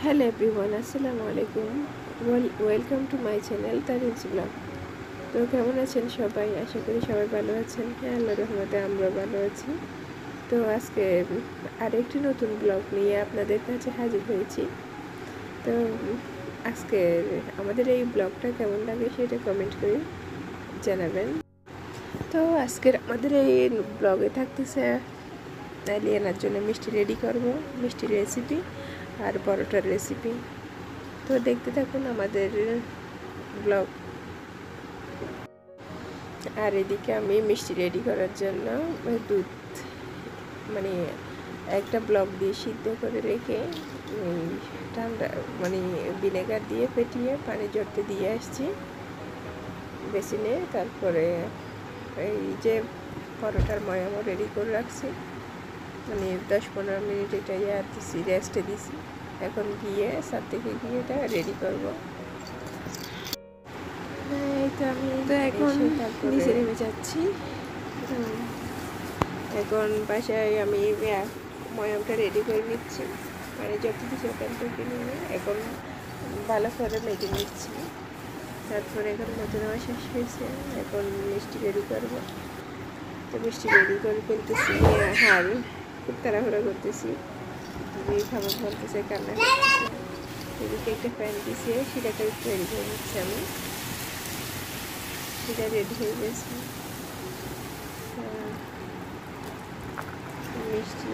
Hello everyone, আসসালামু আলাইকুম। Welcome to my channel Tarin's blog. তো কেমন আছেন সবাই? আশা করি সবাই ভালো আছেন। হ্যাঁ, আল্লাহর রহমতে আমরা ভালো আছি। তো আজকে আরেকটি নতুন ব্লগ নিয়ে আপনাদের কাছে হাজির হয়েছি। তো আজকে আমাদের এই ব্লগটা কেমন লাগে সেটা কমেন্ট করে জানাবেন। তো আজকের আমাদের এই ব্লগে থাকতেছে আলিয়ানার জন্য মিষ্টি রেডি করব, মিষ্টি রেসিপি আর পরোটার রেসিপি। তো দেখতে থাকুন আমাদের ব্লগ। আর এদিকে আমি মিষ্টি রেডি করার জন্য দুধ একটা ব্লক দিয়ে সিদ্ধ করে রেখে ঠান্ডা ভিনেগার দিয়ে ফেটিয়ে পানি জড়তে দিয়ে আসছি বেসিনে। তারপরে এই যে পরোটার ময়ামও রেডি করে রাখছি, 10-15 মিনিট এটা দিছি, রেস্টে দিছি। এখন গিয়ে সাত থেকে গিয়ে এটা রেডি করবো। এই তো আমি তো এখন নিচে নেমে যাচ্ছি। এখন বাসায় আমি ময়ামটা রেডি করে নিচ্ছি, যত কিছু ওখান থেকে নিয়ে এখন ভালো করে মেখে নিচ্ছি। তারপরে এখন মতো নেওয়া শেষ হয়েছে, এখন মিষ্টি রেডি করবো। তো মিষ্টি রেডি করে ফেলতেছি, আর খুব তাড়াহুড়া করতেছি। খাবার বলতেছে, কান্না করতেছে। এদিকে একটা ফ্যান দিয়েছে, সেটাকে একটু রেডি করে নিচ্ছি আমি। সেটা রেডি হয়ে গেছে। মিষ্টি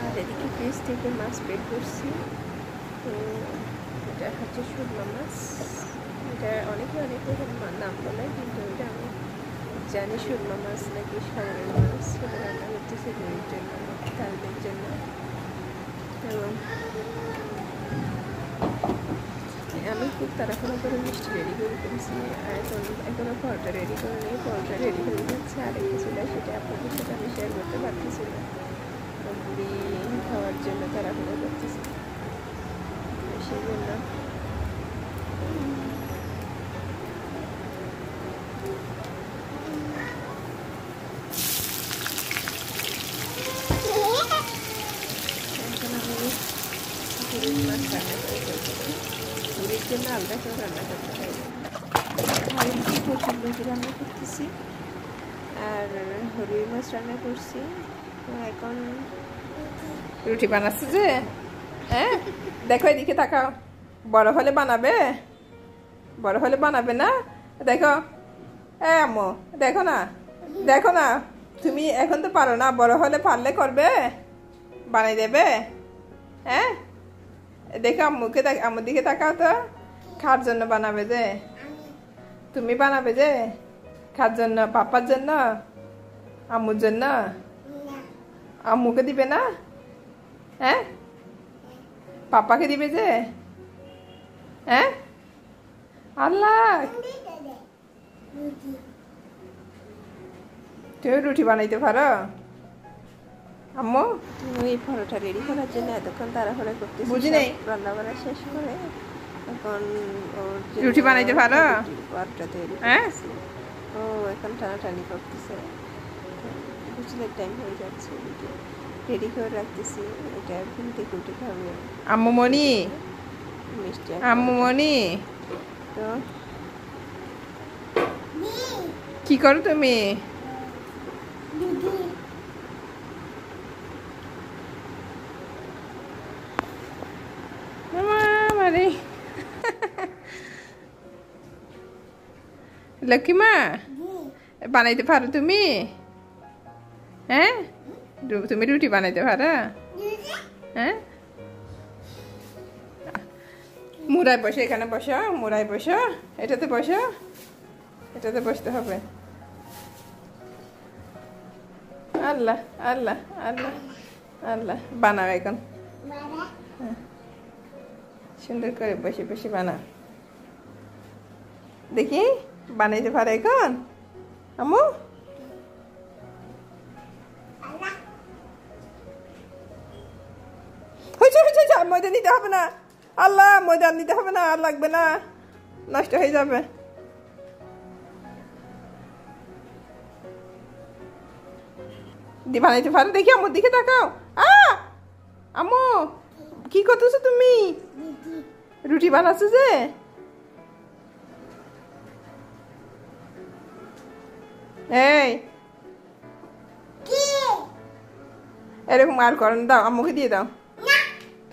আর এদিকে ফ্রিজ থেকে মাছ বের করছি। তো এটা হচ্ছে সুরমা মাছ। এটা অনেকে অনেক রকম নাম বলে, কিন্তু এটা আমি জানি সুরমা মাছ নাকি সাগরের মাছ। সেটা রান্না করতেছি মেয়ের জন্য, তাদের জন্য। এবং আমি খুব তাড়াহুড়া করে মিষ্টি রেডি করে ফেলছি। এখনও পরোটা রেডি করে নিয়ে পরোটা রেডি হয়ে যাচ্ছে। আরেকটা ছিল, সেটা আপনাদের সাথে আমি শেয়ার করতে পারতেছি না, মুড়ি খাওয়ার জন্য তাড়াহুড়ো করতেছি। সেই জন্য এখন আমি মুড়ির মাছ রান্না করে ফেলছি। মুড়ির জন্য আলাদা করে রান্না করতে হয়। প্রচুর বেশি রান্না করতেছি, আর রুই মাছ রান্না করছি। তো এখন রুটি বানাচ্ছি যে, হ্যাঁ দেখো এদিকে তাকাও। বড় হলে বানাবে, বড় হলে বানাবে না? দেখো আম্মু, দেখো না, দেখো না, তুমি এখন তো পারো না, বড় হলে পারলে করবে, বানাই দেবে। হ্যাঁ দেখো আম্মুকে, আম্মুর দিকে তাকাও তো। খাওয়ার জন্য বানাবে যে, তুমি বানাবে যে খাওয়ার জন্য, পাপার জন্য, আম্মুর জন্য। আম্মুকে দিবে না? হ্যাঁ পাপাকে দিবে যে? হ্যাঁ আল্লাহ, তুমি রুটি বানাইতে পারো আম্মু? ওই পরোটা রেডি করার জন্য এতক্ষণ তাড়াহুড়া করতেছি, বুঝি নাই। রান্না বান্না শেষ করে এখন রুটি বানাইতে পারো? পরোটা তৈরি করতেছি। ও এখন টানাটানি করতেছে, বুঝলে টাইম হয়ে যাচ্ছে। রেডি করে রাখতেছি, এটা ঘুম থেকে উঠে খাবে আম্মু মনি, মিষ্টি আম্মু মনি। তো কি করো তুমি? লক্ষ্মীমা, বানাইতে পারো তুমি? হ্যাঁ তুমি রুটি বানাইতে পারো? হ্যাঁ মুড়ায় বসে, এখানে বসো, মুড়ায় বসো, এটাতে বসো, এটাতে বসতে হবে। আল্লাহ আল্লাহ আল্লাহ আল্লাহ, বানাও এখন, সুন্দর করে বসে বসে বানাও। দেখি বানাইতে পারে এখন আম্মু? ময়দা নিতে হবে না, আল্লাহ ময়দা নিতে হবে না, আর লাগবে না, নষ্ট হয়ে যাবে। বানাইতে পারো? দেখি আম্মুর দিকে তাকাও। আম্মু কি করতেছো তুমি? রুটি বানাচ্ছ যে? এই এরকম আর করেন, দাও আম্মুকে দিয়ে দাও।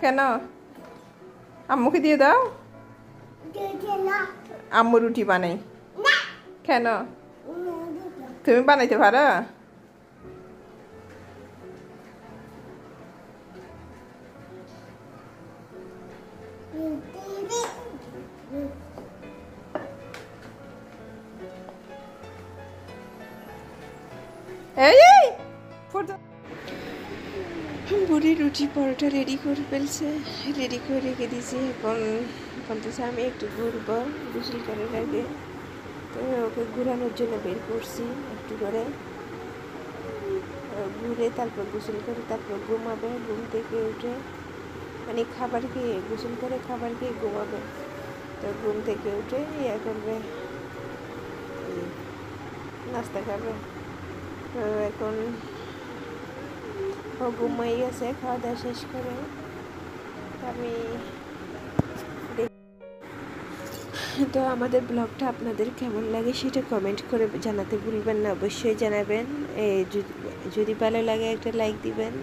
কেন? আম্মুকে দিয়ে দাও। আম্মু রুটি বানাই। কেন? তুমি বানাইতে পারো? এই বুড়ি রুটি পরোটা রেডি করে ফেলছে, রেডি করে রেখে দিয়েছি। এখন বলতেছে আমি একটু ঘুরবো গোসল করার আগে। তো ওকে ঘুরানোর জন্য বের করছি, একটু করে ঘুরে তারপর গোসল করে তারপর ঘুমাবে। ঘুম থেকে উঠে মানে খাবার খেয়ে গোসল করে খাবার খেয়ে ঘুমাবে। তো ঘুম থেকে উঠে ইয়ে করবে, নাস্তা খাবে। তো এখন ও ঘুমাই গেছে খাওয়া দাওয়া শেষ করে। আমি তো আমাদের ব্লগটা আপনাদের কেমন লাগে সেটা কমেন্ট করে জানাতে ভুলবেন না, অবশ্যই জানাবেন। যদি ভালো লাগে একটা লাইক দিবেন,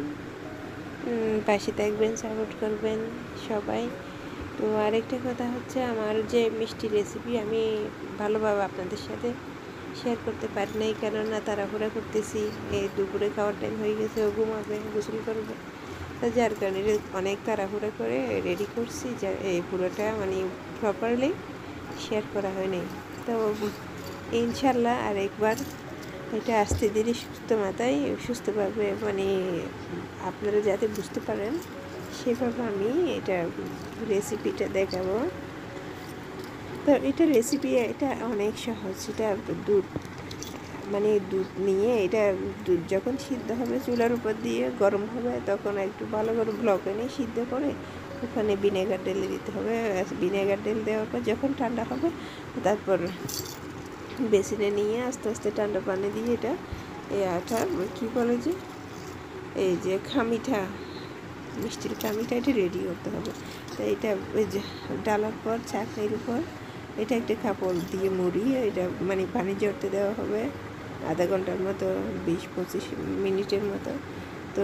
পাশে থাকবেন, সাপোর্ট করবেন সবাই। তো আরেকটা কথা হচ্ছে, আমার যে মিষ্টি রেসিপি আমি ভালোভাবে আপনাদের সাথে শেয়ার করতে পারি নাই, কেননা তাড়াহুড়া করতেছি। এই দুপুরে খাওয়ার টাইম হয়ে গেছে, ও ঘুমাবে, গোসল করবে। তো যার কারণে অনেক তাড়াহুড়া করে রেডি করছি, যা এই পুরোটা মানে প্রপারলি শেয়ার করা হয়নি। তো ইনশাল্লাহ আরেকবার এটা আস্তে ধীরে সুস্থ মাথায় সুস্থভাবে মানে আপনারা যাতে বুঝতে পারেন সেভাবে আমি এটা রেসিপিটা দেখাবো। তো এটা রেসিপি এটা অনেক সহজ। এটা দুধ নিয়ে এটা দুধ যখন সিদ্ধ হবে চুলার উপর দিয়ে গরম হবে, তখন একটু ভালো করে ব্লকে নিয়ে সিদ্ধ করে ওখানে ভিনেগার ঢেলে দিতে হবে। ভিনেগার ঢেলে দেওয়ার পর যখন ঠান্ডা হবে তারপর বেসিনে নিয়ে আস্তে আস্তে ঠান্ডা পানি দিয়ে এটা এই আটা কী বলে যে এই যে খামিটা, মিষ্টির খামিটা এটা রেডি করতে হবে। তো এটা ওই যে ডালার পর চাকনির উপর এটা একটা কাপড় দিয়ে মুড়িয়ে এটা মানে পানি জড়তে দেওয়া হবে আধা ঘন্টার মতো, 20-25 মিনিটের মতো। তো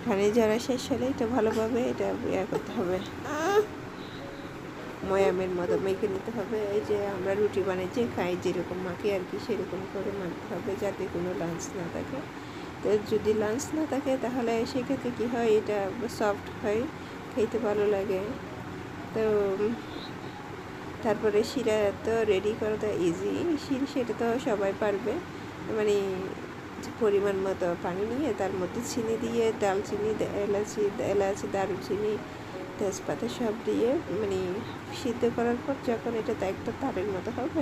পানি ঝরা শেষ হলে এটা ভালোভাবে এটা ইয়ে করতে হবে, ময়ামের মতো মেখে নিতে হবে। এই যে আমরা রুটি বানিয়ে যে খাই যেরকম মাখি আর কি, সেরকম করে মাখতে হবে যাতে কোনো লাঞ্চ না থাকে। তো যদি লাঞ্চ না থাকে তাহলে সেক্ষেত্রে কী হয়, এটা সফট হয়, খেতে ভালো লাগে। তো তারপরে শিরা তো রেডি করাটা ইজি, সেটা তো সবাই পারবে। মানে পরিমাণ মতো পানি নিয়ে তার মধ্যে চিনি দিয়ে, দালচিনি, এলাচি, দারুচিনি, তেজপাতা সব দিয়ে মানে সিদ্ধ করার পর যখন এটা একটা তারের মতো হবে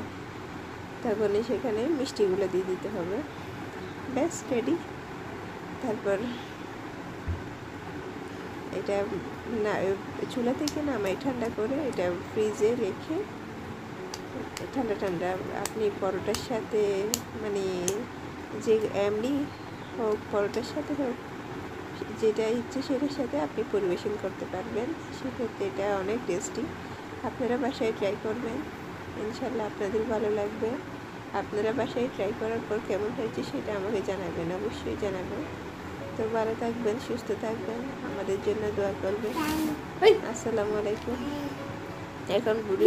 তখন সেখানে মিষ্টিগুলো দিয়ে দিতে হবে, ব্যাস রেডি। তারপর এটা না চুলা থেকে নামাই ঠান্ডা করে এটা ফ্রিজে রেখে ঠান্ডা আপনি পরোটার সাথে মানে যে এমনি হোক, পরোটার সাথে হোক, যেটা ইচ্ছে সেটার সাথে আপনি পরিবেশন করতে পারবেন। সেক্ষেত্রে এটা অনেক টেস্টি। আপনারা বাসায় ট্রাই করবেন, ইনশাল্লাহ আপনাদের ভালো লাগবে। আপনারা বাসায় ট্রাই করার পর কেমন হয়েছে সেটা আমাকে জানাবেন, অবশ্যই জানাবেন। তো ভালো থাকবেন, সুস্থ থাকবেন, আমাদের জন্য দোয়া করবেন। আসসালামু আলাইকুম। এখন বুড়ি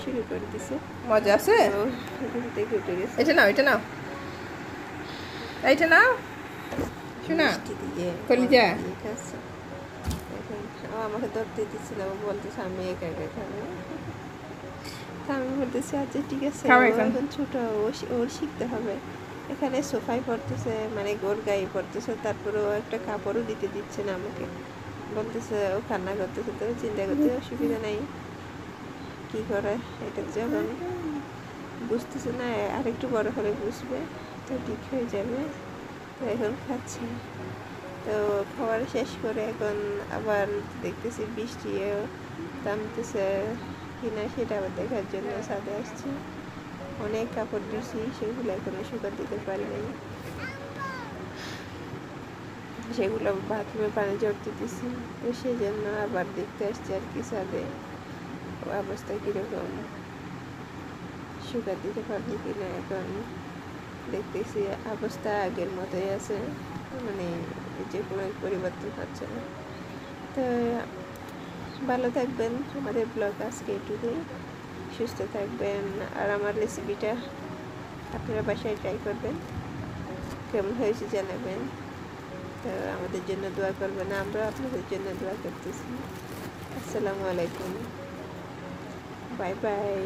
শুরু করে দিছে, মজা আছে, ঘুম থেকে উঠে গেছে। এটা নাও, এটা নাও, এইটা নাও, শোনা কলিজা। এখন আমাকে ধরতে দিচ্ছিল, ও বলতেছে আমি একা একা খাবো। আমি বলতেছি আচ্ছা ঠিক আছে, এখন ছোট, ওর শিখতে হবে। এখানে সোফায় পড়তেছে, মানে গোর গায়ে পড়তেছে, তারপরে ও একটা কাপড়ও দিতে দিচ্ছে না আমাকে, বলতেছে ও কান্না করতেছে। তো চিন্তা করতে অসুবিধা নেই, কি করে এটা যখন বুঝতেছে না আরেকটু বড় হলে বুঝবে, তো ঠিক হয়ে যাবে। তো এখন খাচ্ছে। তো খাবার শেষ করে এখন আবার দেখতেছি বৃষ্টিও থামতেছে কিনা সেটা আবার দেখার জন্য ছাদে আসছি। অনেক কাপড় দিয়েছি, সেগুলো এখনো শুকাতে দিতে পারি নাই। সেগুলো বাথরুমে পানি জড়তে দিতেছি, তো সেই জন্য আবার দেখতে আসছি আর কি ছাদে অবস্থা কীরকম, শুকাতে দিতে পারবো কিনা। এখন দেখতেছি অবস্থা আগের মতোই আছে, মানে যে কোনো পরিবর্তন হচ্ছে না। তো ভালো থাকবেন, আমাদের ব্লগ আজকে এটুকুই, সুস্থ থাকবেন। আর আমার রেসিপিটা আপনারা বাসায় ট্রাই করবেন, কেমন হয়েছে জানাবেন। তো আমাদের জন্য দোয়া করবেন, আমরা আপনাদের জন্য দোয়া করতেছি। আসসালামু আলাইকুম, বাই বাই।